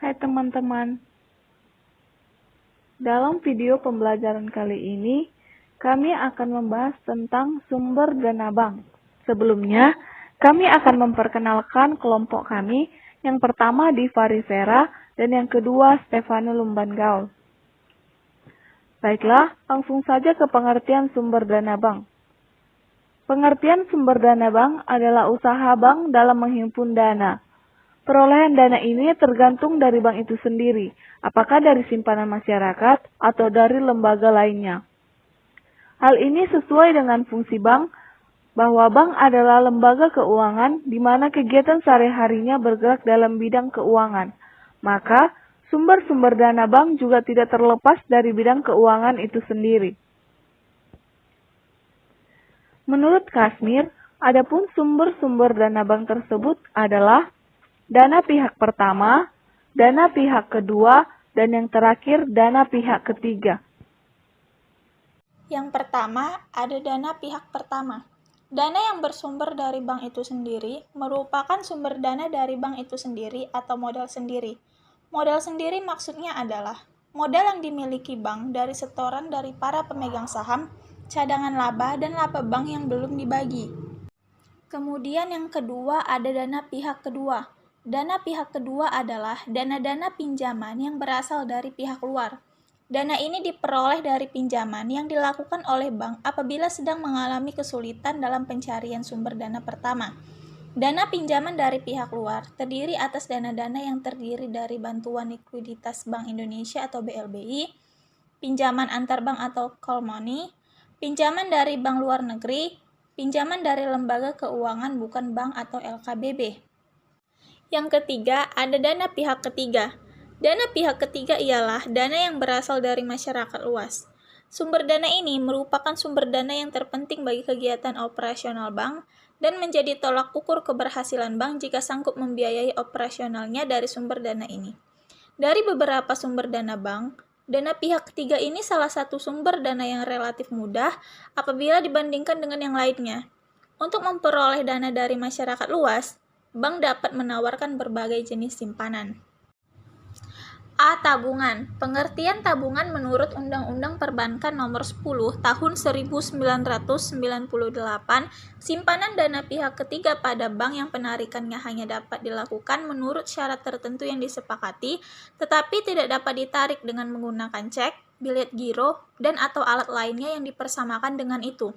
Hai teman-teman, dalam video pembelajaran kali ini, kami akan membahas tentang sumber dana bank. Sebelumnya, kami akan memperkenalkan kelompok kami, yang pertama Diva Rivera dan yang kedua Stefano Lumbangaol. Baiklah, langsung saja ke pengertian sumber dana bank. Pengertian sumber dana bank adalah usaha bank dalam menghimpun dana. Perolehan dana ini tergantung dari bank itu sendiri, apakah dari simpanan masyarakat atau dari lembaga lainnya. Hal ini sesuai dengan fungsi bank, bahwa bank adalah lembaga keuangan di mana kegiatan sehari-harinya bergerak dalam bidang keuangan. Maka, sumber-sumber dana bank juga tidak terlepas dari bidang keuangan itu sendiri. Menurut Kazmir, adapun sumber-sumber dana bank tersebut adalah dana pihak pertama, dana pihak kedua, dan yang terakhir dana pihak ketiga. Yang pertama, ada dana pihak pertama. Dana yang bersumber dari bank itu sendiri merupakan sumber dana dari bank itu sendiri atau modal sendiri. Modal sendiri maksudnya adalah modal yang dimiliki bank dari setoran dari para pemegang saham, cadangan laba, dan laba bank yang belum dibagi. Kemudian yang kedua ada dana pihak kedua. Dana pihak kedua adalah dana-dana pinjaman yang berasal dari pihak luar. Dana ini diperoleh dari pinjaman yang dilakukan oleh bank apabila sedang mengalami kesulitan dalam pencarian sumber dana pertama. Dana pinjaman dari pihak luar terdiri atas dana-dana yang terdiri dari bantuan likuiditas Bank Indonesia atau BLBI, pinjaman antar bank atau call money, pinjaman dari bank luar negeri, pinjaman dari lembaga keuangan bukan bank atau LKBB. Yang ketiga, ada dana pihak ketiga. Dana pihak ketiga ialah dana yang berasal dari masyarakat luas. Sumber dana ini merupakan sumber dana yang terpenting bagi kegiatan operasional bank dan menjadi tolak ukur keberhasilan bank jika sanggup membiayai operasionalnya dari sumber dana ini. Dari beberapa sumber dana bank, dana pihak ketiga ini salah satu sumber dana yang relatif mudah apabila dibandingkan dengan yang lainnya. Untuk memperoleh dana dari masyarakat luas, bank dapat menawarkan berbagai jenis simpanan. A. Tabungan. Pengertian tabungan menurut Undang-Undang Perbankan Nomor 10 Tahun 1998, simpanan dana pihak ketiga pada bank yang penarikannya hanya dapat dilakukan menurut syarat tertentu yang disepakati, tetapi tidak dapat ditarik dengan menggunakan cek, bilet giro, dan atau alat lainnya yang dipersamakan dengan itu.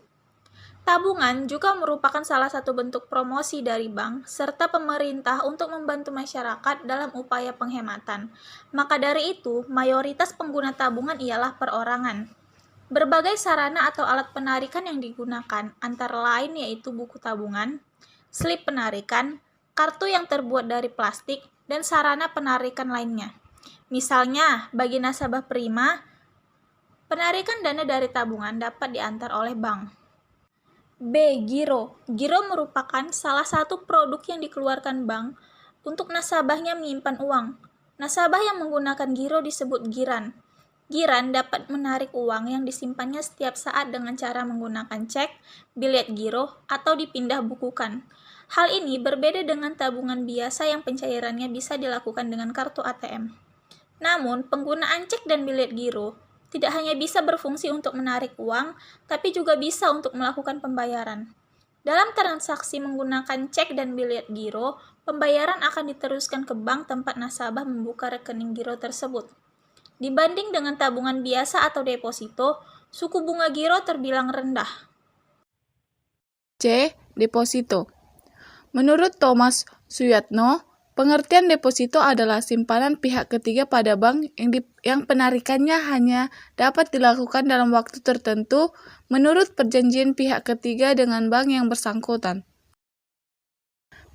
Tabungan juga merupakan salah satu bentuk promosi dari bank serta pemerintah untuk membantu masyarakat dalam upaya penghematan. Maka dari itu, mayoritas pengguna tabungan ialah perorangan. Berbagai sarana atau alat penarikan yang digunakan antara lain yaitu buku tabungan, slip penarikan, kartu yang terbuat dari plastik, dan sarana penarikan lainnya. Misalnya, bagi nasabah prima, penarikan dana dari tabungan dapat diantar oleh bank. B. Giro. Giro merupakan salah satu produk yang dikeluarkan bank untuk nasabahnya menyimpan uang. Nasabah yang menggunakan giro disebut giran. Giran dapat menarik uang yang disimpannya setiap saat dengan cara menggunakan cek, bilet giro, atau dipindah bukukan. Hal ini berbeda dengan tabungan biasa yang pencairannya bisa dilakukan dengan kartu ATM. Namun, penggunaan cek dan bilet giro tidak hanya bisa berfungsi untuk menarik uang, tapi juga bisa untuk melakukan pembayaran. Dalam transaksi menggunakan cek dan bilet giro, pembayaran akan diteruskan ke bank tempat nasabah membuka rekening giro tersebut. Dibanding dengan tabungan biasa atau deposito, suku bunga giro terbilang rendah. C. Deposito. Menurut Thomas Suyatno, pengertian deposito adalah simpanan pihak ketiga pada bank yang penarikannya hanya dapat dilakukan dalam waktu tertentu menurut perjanjian pihak ketiga dengan bank yang bersangkutan.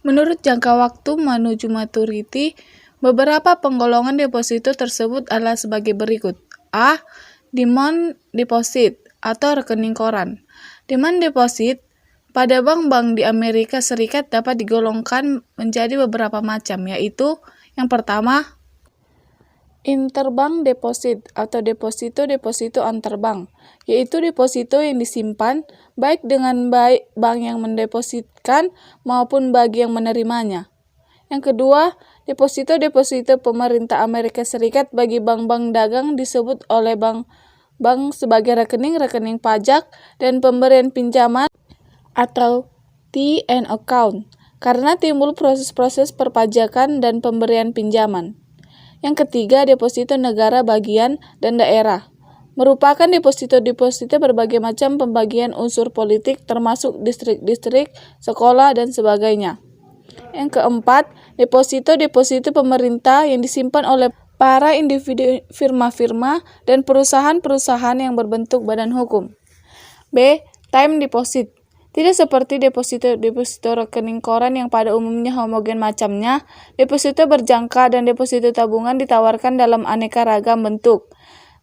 Menurut jangka waktu menuju maturity, beberapa penggolongan deposito tersebut adalah sebagai berikut. A. Demand deposit atau rekening koran. Demand deposit pada bank-bank di Amerika Serikat dapat digolongkan menjadi beberapa macam, yaitu yang pertama, interbank deposit atau deposito antarbank, yaitu deposito yang disimpan baik dengan bank yang mendepositkan maupun bagi yang menerimanya. Yang kedua, Deposito-deposito pemerintah Amerika Serikat bagi bank-bank dagang disebut oleh bank sebagai rekening-rekening pajak dan pemberian pinjaman atau T&E account karena timbul proses-proses perpajakan dan pemberian pinjaman. Yang ketiga, deposito negara bagian dan daerah. Merupakan deposito-deposito berbagai macam pembagian unsur politik termasuk distrik-distrik, sekolah, dan sebagainya. Yang keempat, deposito-deposito pemerintah yang disimpan oleh para individu, firma-firma, dan perusahaan-perusahaan yang berbentuk badan hukum. B. Time deposit. Tidak seperti deposito rekening koran yang pada umumnya homogen macamnya, deposito berjangka dan deposito tabungan ditawarkan dalam aneka ragam bentuk.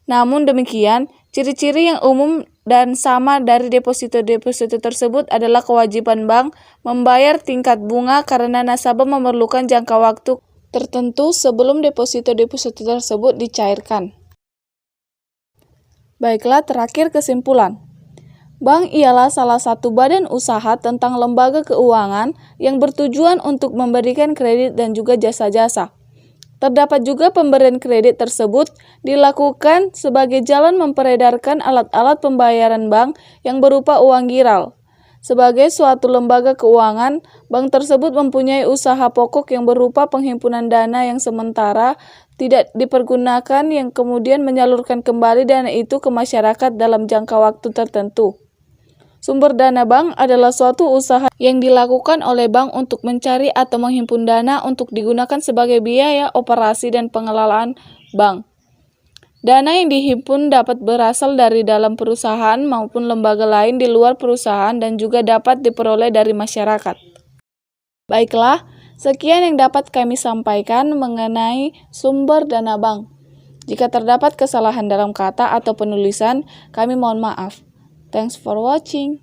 Namun demikian, ciri-ciri yang umum dan sama dari deposito-deposito tersebut adalah kewajiban bank membayar tingkat bunga karena nasabah memerlukan jangka waktu tertentu sebelum deposito-deposito tersebut dicairkan. Baiklah, terakhir kesimpulan. Bank ialah salah satu badan usaha tentang lembaga keuangan yang bertujuan untuk memberikan kredit dan juga jasa-jasa. Terdapat juga pemberian kredit tersebut dilakukan sebagai jalan memperedarkan alat-alat pembayaran bank yang berupa uang giral. Sebagai suatu lembaga keuangan, bank tersebut mempunyai usaha pokok yang berupa penghimpunan dana yang sementara tidak dipergunakan yang kemudian menyalurkan kembali dana itu ke masyarakat dalam jangka waktu tertentu. Sumber dana bank adalah suatu usaha yang dilakukan oleh bank untuk mencari atau menghimpun dana untuk digunakan sebagai biaya operasi dan pengelolaan bank. Dana yang dihimpun dapat berasal dari dalam perusahaan maupun lembaga lain di luar perusahaan dan juga dapat diperoleh dari masyarakat. Baiklah, sekian yang dapat kami sampaikan mengenai sumber dana bank. Jika terdapat kesalahan dalam kata atau penulisan, kami mohon maaf. Thanks for watching.